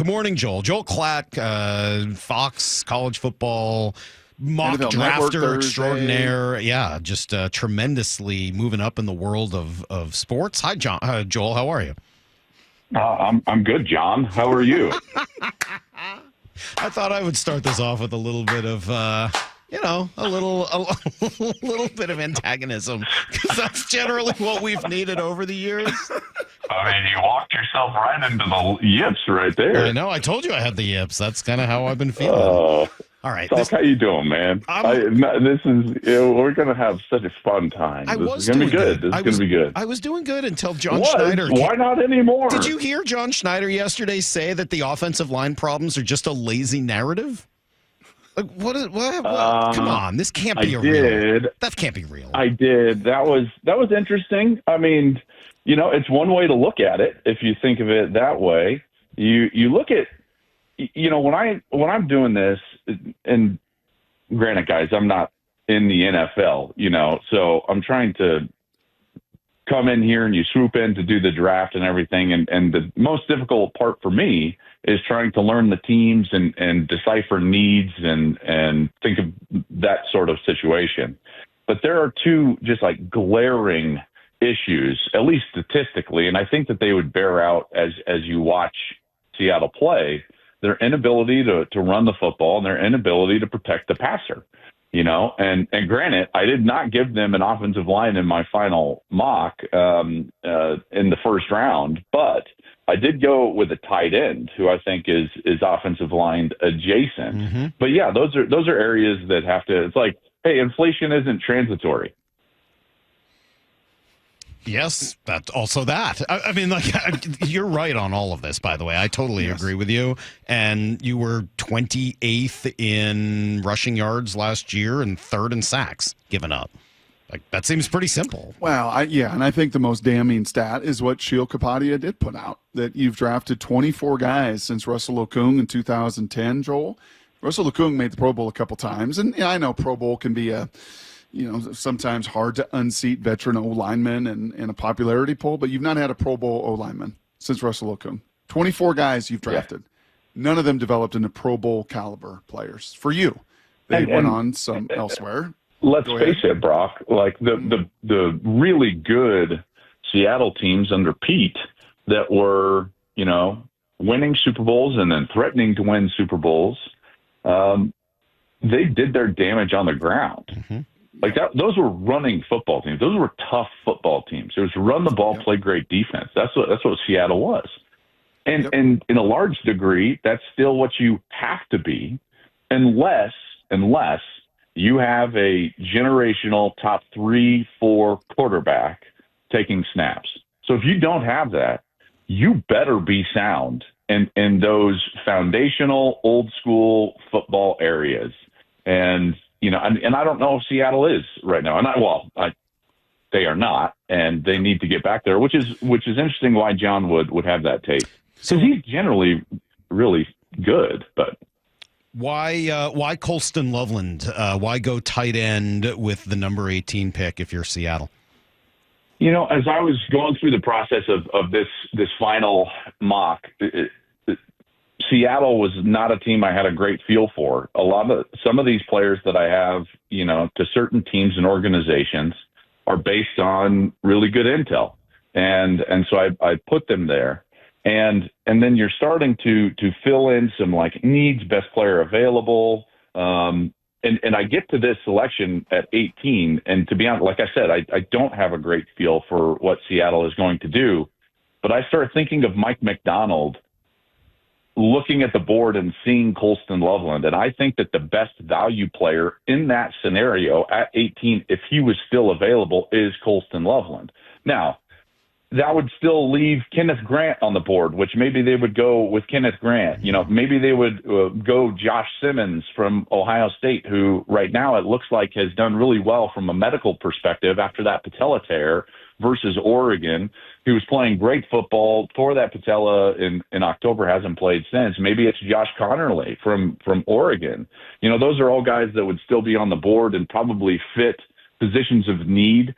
Good morning, Joel. Joel Klatt, Fox College Football mock NFL Network drafter Thursday. extraordinaire. Yeah, just tremendously moving up in the world of sports. Hi, Joel. How are you? I'm good, John. How are you? I thought I would start this off with a little bit of, a little bit of antagonism, because that's generally what we've needed over the years. I mean, you walked yourself right into the yips right there. I know. I told you I had the yips. That's kind of how I've been feeling. All right. Salk, how you doing, man? We're going to have such a fun time. This is going to be good. This is going to be good. I was doing good until John Schneider. Why not anymore? Did you hear John Schneider yesterday say that the offensive line problems are just a lazy narrative? Like, what? Come on, this can't be real. That can't be real. I did. That was interesting. I mean, it's one way to look at it if you think of it that way. You look at, when I'm doing this, and granted, guys, I'm not in the NFL, so I'm trying to come in here and you swoop in to do the draft and everything. And the most difficult part for me is trying to learn the teams and decipher needs and think of that sort of situation. But there are two just like glaring issues, at least statistically, and I think that they would bear out as you watch Seattle play, their inability to run the football and their inability to protect the passer. And granted, I did not give them an offensive line in my final mock in the first round, but I did go with a tight end who I think is offensive line adjacent. Mm-hmm. But yeah, those are areas that have to. It's like, hey, inflation isn't transitory. Yes, that's also that. I mean, you're right on all of this, by the way. I totally agree with you. And you were 28th in rushing yards last year and 3rd in sacks given up. Like, that seems pretty simple. Well, and I think the most damning stat is what Sheil Kapadia did put out, that you've drafted 24 guys since Russell Okung in 2010, Joel. Russell Okung made the Pro Bowl a couple times, and I know Pro Bowl can be sometimes hard to unseat veteran O-linemen in a popularity poll, but you've not had a Pro Bowl O-lineman since Russell Okung. 24 guys you've drafted. Yeah. None of them developed into Pro Bowl caliber players. For you, they went on some elsewhere. Let's face it, Brock, like the really good Seattle teams under Pete that were, winning Super Bowls and then threatening to win Super Bowls, they did their damage on the ground. Mm-hmm. Like that, those were running football teams. Those were tough football teams. It was run the ball, play great defense. That's what Seattle was. And in a large degree, that's still what you have to be, unless you have a generational top 3-4 quarterback taking snaps. So if you don't have that, you better be sound in those foundational old school football areas. And and I don't know if Seattle is right now. They are not, and they need to get back there, which is interesting why John would have that take. So he's generally really good, but why Colston Loveland? Why go tight end with the number 18 pick if you're Seattle? As I was going through the process of this final mock, Seattle was not a team I had a great feel for. Some of these players that I have, to certain teams and organizations are based on really good intel. And so I put them there. And then you're starting to fill in some like needs, best player available. And I get to this selection at 18. And to be honest, like I said, I don't have a great feel for what Seattle is going to do. But I started thinking of Mike McDonald looking at the board and seeing Colston Loveland. And I think that the best value player in that scenario at 18, if he was still available, is Colston Loveland. Now, that would still leave Kenneth Grant on the board, which maybe they would go with Kenneth Grant. Maybe they would go Josh Simmons from Ohio State, who right now it looks like has done really well from a medical perspective after that patella tear, versus Oregon, who was playing great football, tore that patella in October, hasn't played since. Maybe it's Josh Connerly from Oregon. Those are all guys that would still be on the board and probably fit positions of need.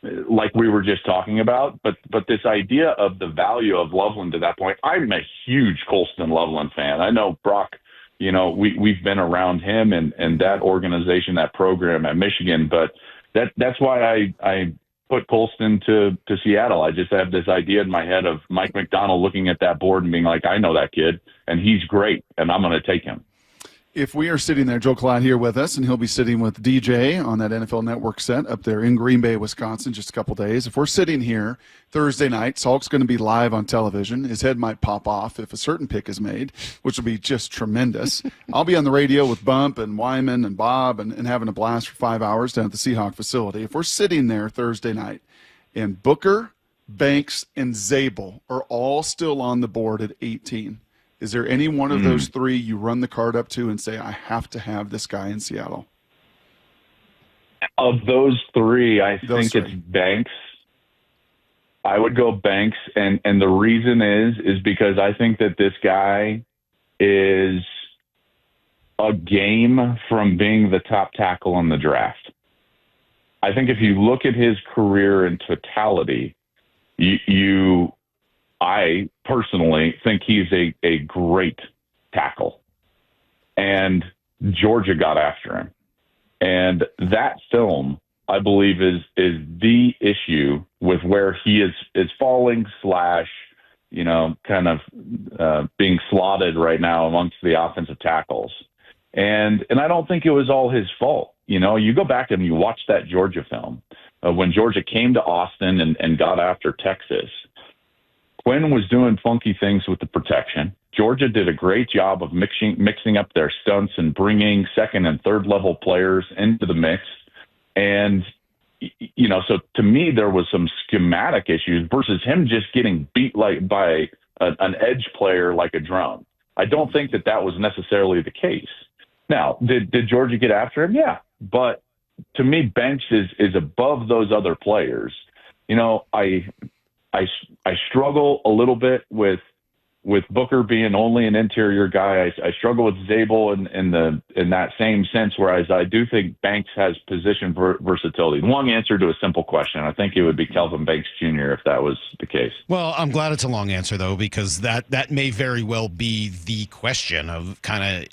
like we were just talking about. But this idea of the value of Loveland to that point, I'm a huge Colston Loveland fan. I know Brock, we've been around him and that organization, that program at Michigan, but that's why I put Colston to Seattle. I just have this idea in my head of Mike McDonald looking at that board and being like, I know that kid and he's great and I'm going to take him. If we are sitting there, Joe Klatt here with us, and he'll be sitting with DJ on that NFL Network set up there in Green Bay, Wisconsin, just a couple days. If we're sitting here Thursday night, Salk's going to be live on television. His head might pop off if a certain pick is made, which will be just tremendous. I'll be on the radio with Bump and Wyman and Bob and having a blast for 5 hours down at the Seahawks facility. If we're sitting there Thursday night and Booker, Banks, and Zabel are all still on the board at 18, is there any one of those three you run the card up to and say, I have to have this guy in Seattle? Of those three, I think it's Banks. I would go Banks, and the reason is because I think that this guy is a game from being the top tackle in the draft. I think if you look at his career in totality, I personally think he's a great tackle. And Georgia got after him. And that film, I believe, is the issue with where he is falling / kind of being slotted right now amongst the offensive tackles. And I don't think it was all his fault. You go back and you watch that Georgia film when Georgia came to Austin and got after Texas. Quinn was doing funky things with the protection. Georgia did a great job of mixing up their stunts and bringing second and third level players into the mix. And, so to me, there was some schematic issues versus him just getting beat by an edge player like a drum. I don't think that was necessarily the case. Now, did Georgia get after him? Yeah. But to me, Banks is above those other players. I struggle a little bit with Booker being only an interior guy. I struggle with Zabel in that same sense, whereas I do think Banks has position versatility. Long answer to a simple question. I think it would be Kelvin Banks Jr. if that was the case. Well, I'm glad it's a long answer, though, because that may very well be the question of kind of,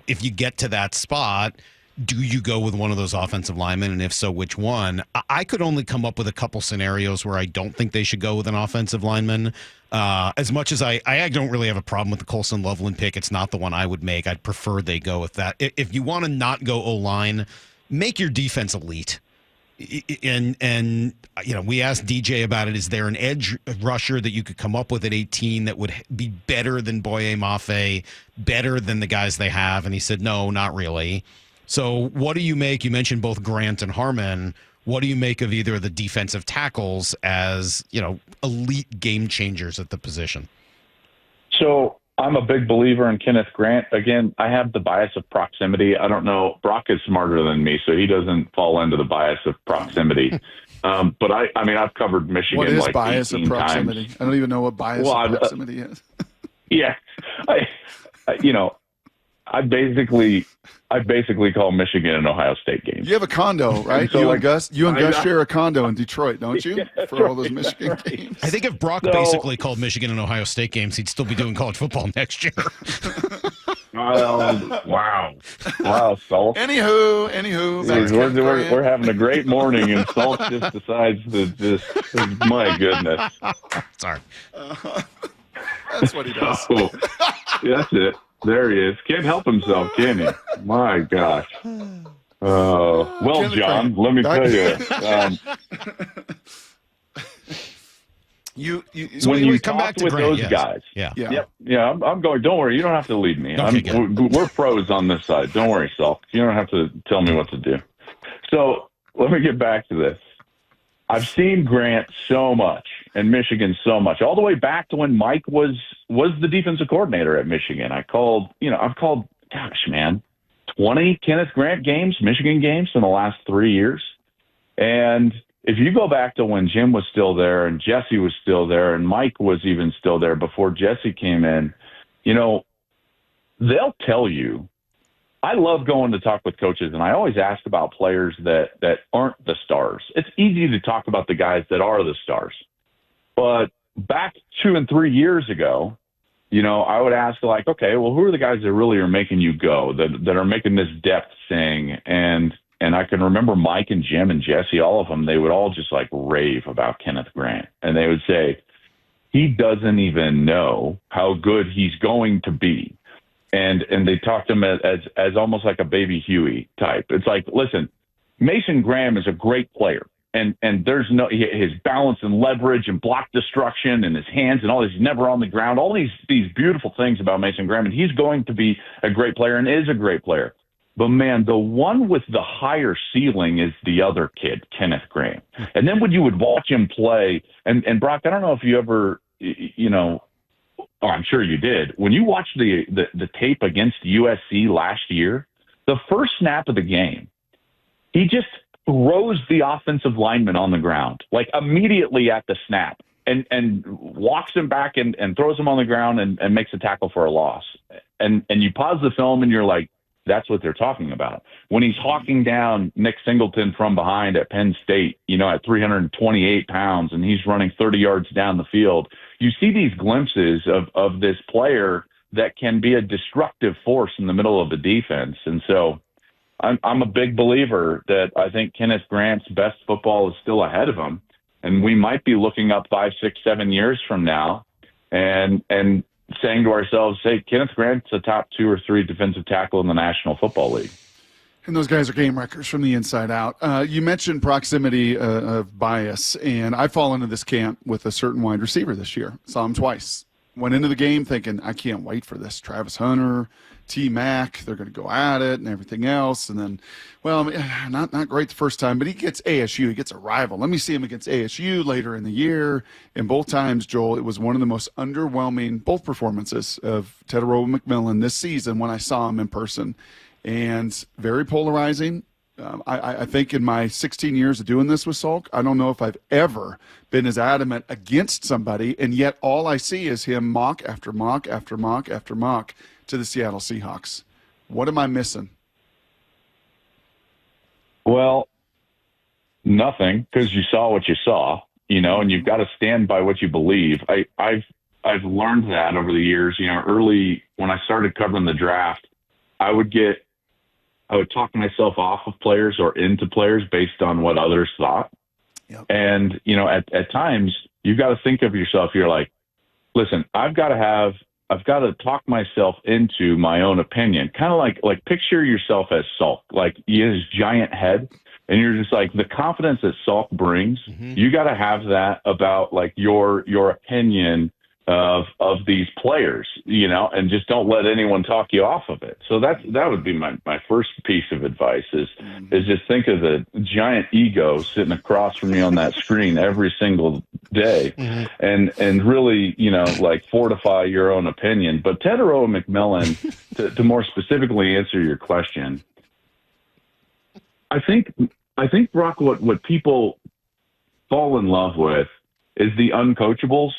if you get to that spot, do you go with one of those offensive linemen? And if so, which one? I could only come up with a couple scenarios where I don't think they should go with an offensive lineman. As much as I don't really have a problem with the Colston Loveland pick, it's not the one I would make. I'd prefer they go with that. If you want to not go O-line, make your defense elite. And we asked DJ about it. Is there an edge rusher that you could come up with at 18 that would be better than Boye Mafe, better than the guys they have? And he said, no, not really. So what do you make? You mentioned both Grant and Harmon. What do you make of either of the defensive tackles as, elite game changers at the position? So I'm a big believer in Kenneth Grant. Again, I have the bias of proximity. I don't know. Brock is smarter than me, so he doesn't fall into the bias of proximity. But I've covered Michigan what is like bias 18 of proximity? times. I don't even know what bias of proximity is. Yeah. I basically call Michigan and Ohio State games. You have a condo, right? So and Gus share a condo in Detroit, don't you? Yeah, for all those Michigan games. I think if Brock basically called Michigan and Ohio State games, he'd still be doing college football next year. Wow, Salk. Anywho, we're having a great morning, and Salk just decides to my goodness. Sorry. That's what he does. Oh, that's it. There he is. Can't help himself, can he? My gosh. Well, John, let me tell you. So when you come talk back to with Grant, those guys, yeah. I'm going. Don't worry, you don't have to lead me. Okay, we're pros on this side. Don't worry, Salk. You don't have to tell me what to do. So let me get back to this. I've seen Grant so much and Michigan so much, all the way back to when Mike was the defensive coordinator at Michigan. I've called, gosh, man, 20 Kenneth Grant games, Michigan games in the last 3 years. And if you go back to when Jim was still there and Jesse was still there and Mike was even still there before Jesse came in, they'll tell you I love going to talk with coaches, and I always ask about players that aren't the stars. It's easy to talk about the guys that are the stars. But back 2 and 3 years ago, I would ask, like, okay, well, who are the guys that really are making you go, that are making this depth sing? And I can remember Mike and Jim and Jesse, all of them, they would all just like rave about Kenneth Grant. And they would say, he doesn't even know how good he's going to be. And they talked to him as almost like a baby Huey type. It's like, listen, Mason Graham is a great player. And there's his balance and leverage and block destruction and his hands and all this, he's never on the ground, all these beautiful things about Mason Graham. And he's going to be a great player and is a great player. But, man, the one with the higher ceiling is the other kid, Kenneth Grant. And then when you would watch him play, and Brock, I don't know if you ever, I'm sure you did. When you watched the tape against USC last year, the first snap of the game, he just throws the offensive lineman on the ground, like immediately at the snap, and walks him back and throws him on the ground and makes a tackle for a loss. And you pause the film and you're like, that's what they're talking about. When he's hawking down Nick Singleton from behind at Penn State, at 328 pounds, and he's running 30 yards down the field, you see these glimpses of this player that can be a destructive force in the middle of the defense. And so I'm a big believer that I think Kenneth Grant's best football is still ahead of him. And we might be looking up 5, 6, 7 years from now and saying to ourselves, hey, Kenneth Grant's a top 2 or 3 defensive tackle in the National Football League. And those guys are game wreckers from the inside out. You mentioned proximity of bias, and I fall into this camp with a certain wide receiver this year. Saw him twice. Went into the game thinking, I can't wait for this. Travis Hunter, T-Mac, they're going to go at it and everything else. And then, well, not great the first time, but he gets ASU. He gets a rival. Let me see him against ASU later in the year. And both times, Joel, it was one of the most underwhelming, both performances of Tetairoa McMillan this season when I saw him in person. And very polarizing. I think in my 16 years of doing this with Salk, I don't know if I've ever been as adamant against somebody, and yet all I see is him mock after mock after mock after mock to the Seattle Seahawks. What am I missing? Well, nothing, because you saw what you saw, and you've got to stand by what you believe. I've learned that over the years. Early when I started covering the draft, I would talk myself off of players or into players based on what others thought. Yep. And, at times you've got to think of yourself. You're like, listen, I've got to talk myself into my own opinion. Kind of like picture yourself as Salk, like he has his giant head and you're just like the confidence that Salk brings. Mm-hmm. You got to have that about like your opinion of these players, and just don't let anyone talk you off of it. So that would be my first piece of advice is just think of the giant ego sitting across from you on that screen every single day, and really, like fortify your own opinion. But Tetairoa McMillan, to more specifically answer your question, I think Brock, what people fall in love with is the uncoachables.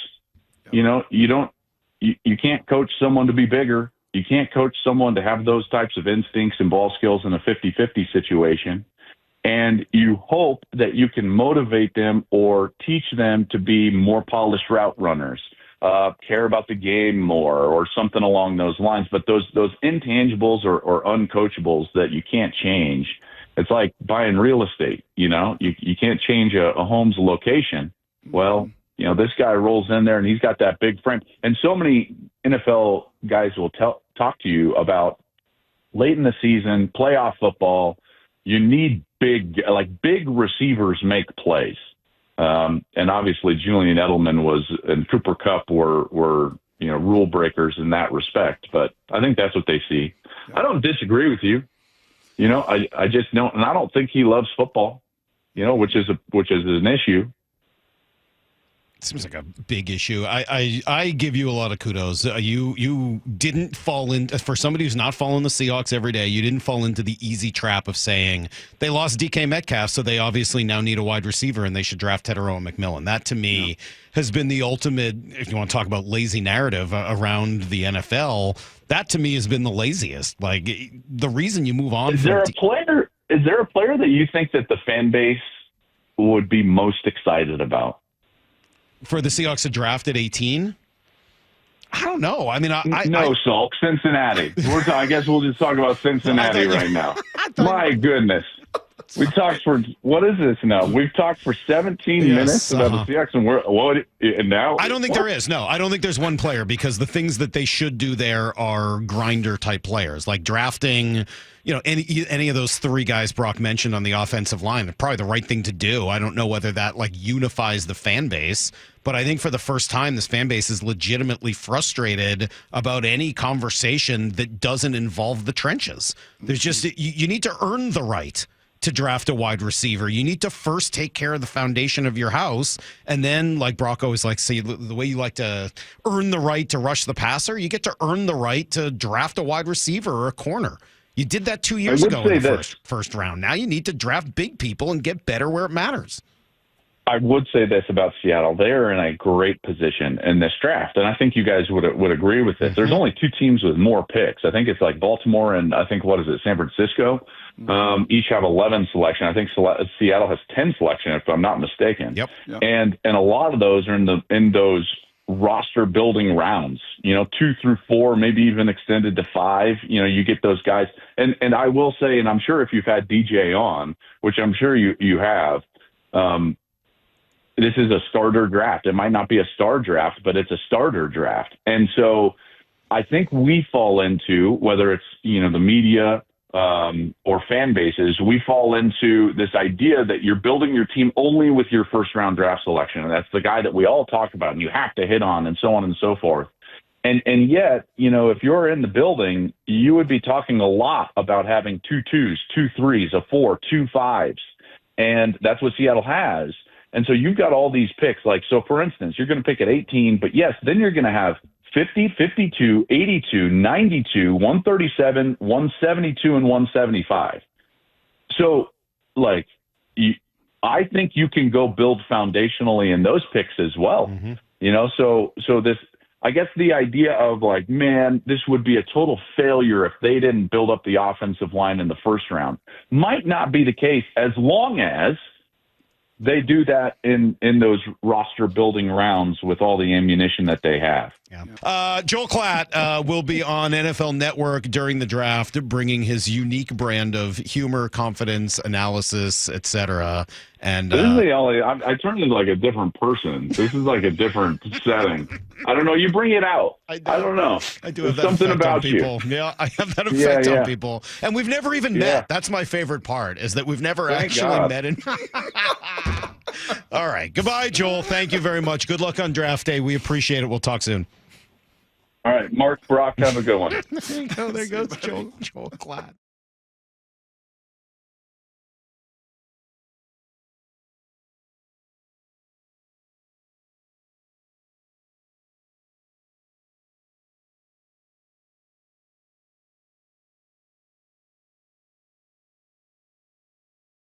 You can't coach someone to be bigger. You can't coach someone to have those types of instincts and ball skills in a 50-50 situation. And you hope that you can motivate them or teach them to be more polished route runners, care about the game more or something along those lines. But those intangibles or uncoachables that you can't change, it's like buying real estate. You can't change a home's location. Well, this guy rolls in there and he's got that big frame. And so many NFL guys will talk to you about late in the season, playoff football. You need big receivers make plays. And obviously Julian Edelman and Cooper Kupp were rule breakers in that respect. But I think that's what they see. I don't disagree with you. I just don't, and I don't think he loves football, which is an issue. Seems like a big issue. I give you a lot of kudos. You didn't fall in, for somebody who's not following the Seahawks every day, you didn't fall into the easy trap of saying they lost DK Metcalf, so they obviously now need a wide receiver and they should draft Tetairoa McMillan. That to me has been the ultimate, if you want to talk about lazy narrative around the NFL, that to me has been the laziest. Like, the reason you move on. Is there a player that you think that the fan base would be most excited about? For the Seahawks to draft at 18? I don't know. I mean, Salk, Cincinnati. I guess we'll just talk about Cincinnati right now. My goodness. We talked for, what is this now? We've talked for 17 minutes about the Seahawks, and now? I don't think there is. No, I don't think there's one player, because the things that they should do there are grinder type players, like drafting, any of those three guys Brock mentioned on the offensive line. Probably the right thing to do. I don't know whether that unifies the fan base, but I think for the first time, this fan base is legitimately frustrated about any conversation that doesn't involve the trenches. There's just, you need to earn the right to draft a wide receiver. You need to first take care of the foundation of your house, and then, like Brock always likes to say, the way you like to earn the right to rush the passer, you get to earn the right to draft a wide receiver or a corner. You did that 2 years ago in the first round. Now you need to draft big people and get better where it matters. I would say this about Seattle. They're in a great position in this draft, and I think you guys would agree with this. There's only two teams with more picks. I think it's like Baltimore and I think, San Francisco. Each have 11 selection. I think Seattle has 10 selection, if I'm not mistaken. Yep. And a lot of those are in those roster building rounds, 2 through 4, maybe even extended to 5. You get those guys. And I will say, and I'm sure if you've had DJ on, which I'm sure you have, this is a starter draft. It might not be a star draft, but it's a starter draft. And so I think we fall into, whether it's, the media or fan bases, we fall into this idea that you're building your team only with your first round draft selection. And that's the guy that we all talk about and you have to hit on, and so on and so forth. And yet, if you're in the building, you would be talking a lot about having 2 2s, 2 3s, a 4, 2 5s. And that's what Seattle has. And so you've got all these picks. So for instance, you're going to pick at 18, but yes, then you're going to have 50, 52, 82, 92, 137, 172, and 175. So, I think you can go build foundationally in those picks as well. So this, I guess the idea of man, this would be a total failure if they didn't build up the offensive line in the first round might not be the case, as long as they do that in those roster building rounds with all the ammunition that they have. Yeah. Joel Klatt will be on NFL Network during the draft, bringing his unique brand of humor, confidence, analysis, etc. And this is the only. I turned into a different person. This is a different setting. I don't know. You bring it out. I don't know. I do have that something about people. Yeah, I have that effect on people, and we've never even met. That's my favorite part, is that we've never actually met. All right. Goodbye, Joel. Thank you very much. Good luck on draft day. We appreciate it. We'll talk soon. All right, Mark, Brock, have a good one. There you go. There goes Joel Klatt.